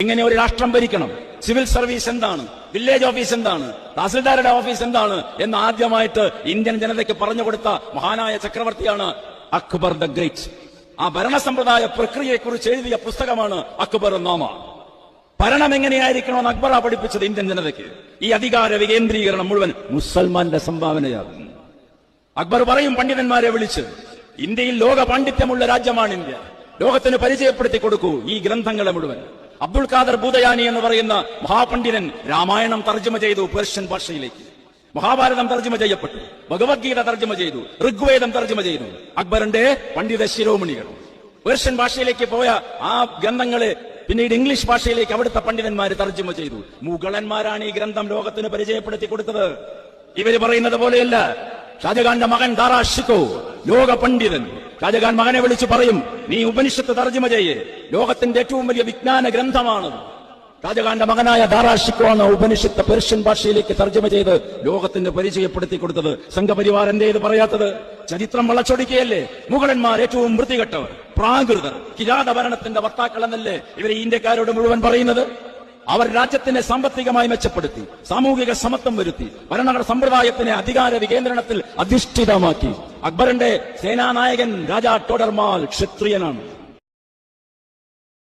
ഇങ്ങനെ ഒരു രാഷ്ട്രം ഭരിക്കണം, സിവിൽ സർവീസ് എന്താണ്, വില്ലേജ് ഓഫീസ് എന്താണ്, തഹസിൽദാരുടെ ഓഫീസ് എന്താണ് എന്ന് ആദ്യമായിട്ട് ഇന്ത്യൻ ജനതയ്ക്ക് പറഞ്ഞുകൊടുത്ത മഹാനായ ചക്രവർത്തിയാണ് അക്ബർ ദ ഗ്രേറ്റ്. ആ ഭരണസമ്പ്രദായ പ്രക്രിയയെക്കുറിച്ച് എഴുതിയ പുസ്തകമാണ് അക്ബർ നാമ. ഭരണം എങ്ങനെയായിരിക്കണമെന്ന് അക്ബറാ പഠിപ്പിച്ചത് ഇന്ത്യൻ ജനതയ്ക്ക്. ഈ അധികാര വികേന്ദ്രീകരണം മുഴുവൻ മുസൽമാന്റെ സംഭാവനയാകും. അക്ബർ പറയും പണ്ഡിതന്മാരെ വിളിച്ച്, ഇന്ത്യയിൽ ലോക പാണ്ഡിത്യമുള്ള രാജ്യമാണ് ഇന്ത്യ, ലോകത്തിന് പരിചയപ്പെടുത്തി കൊടുക്കൂ ഈ ഗ്രന്ഥങ്ങളെ മുഴുവൻ. അബ്ദുൽ ഖാദർ ബൂദയാനി എന്ന് പറയുന്ന മഹാപണ്ഡിതൻ രാമായണം തർജ്ജമ ചെയ്തു പേർഷ്യൻ ഭാഷയിലേക്ക്, മഹാഭാരതം തർജ്ജമ ചെയ്യപ്പെട്ടു, ഭഗവത്ഗീത തർജ്ജമ ചെയ്തു, ഋഗ്വേദം തർജ്ജമ ചെയ്തു. അക്ബറിന്റെ പണ്ഡിത ശിരോമണികൾ പേർഷ്യൻ ഭാഷയിലേക്ക് പോയ ആ ഗ്രന്ഥങ്ങളെ പിന്നീട് ഇംഗ്ലീഷ് ഭാഷയിലേക്ക് അവിടുത്തെ പണ്ഡിതന്മാര് തർജ്ജമ ചെയ്തു. മുഗളന്മാരാണ് ഈ ഗ്രന്ഥം ലോകത്തിന് പരിചയപ്പെടുത്തി കൊടുത്തത്. ഇവര് പറയുന്നത് പോലെയല്ല. ഷാജഹാന്റെ മകൻ ദാറാ ഷിക്കോ, ലോക പണ്ഡിതൻ, ഷാജഹാൻ മകനെ വിളിച്ചു പറയും, നീ ഉപനിഷത്ത് തർജ്ജമ ചെയ്യേ, ലോകത്തിന്റെ ഏറ്റവും വലിയ വിജ്ഞാന ഗ്രന്ഥമാണ്. ഷാജഹാന്റെ മകനായ ദാറാ ഷിക്കോ ആണ് ഉപനിഷത്ത് പേർഷ്യൻ ഭാഷയിലേക്ക് തർജ്ജമ ചെയ്ത് ലോകത്തിന് പരിചയപ്പെടുത്തി കൊടുത്തത്. സംഘപരിവാരന്റെ ഇത് പറയാത്തത്? ചരിത്രം വളച്ചൊടിക്കുകയല്ലേ? മുഗളന്മാർ ഏറ്റവും വൃത്തികെട്ടവർ, പ്രാകൃതർ, കിരാത ഭരണത്തിന്റെ വക്താക്കൾ എന്നല്ലേ ഇവരെ ഇന്ത്യക്കാരോട് മുഴുവൻ പറയുന്നത്? അവർ രാജ്യത്തിനെ സാമ്പത്തികമായി മെച്ചപ്പെടുത്തി, സാമൂഹിക സമത്വം വരുത്തി, ഭരണഘടന സമ്പ്രദായത്തിനെ അധികാര വികേന്ദ്രണത്തിൽ അധിഷ്ഠിതമാക്കി. അക്ബറിന്റെ സേനാനായകൻ രാജാ ടോഡർമാൽ ക്ഷത്രിയനാണ്.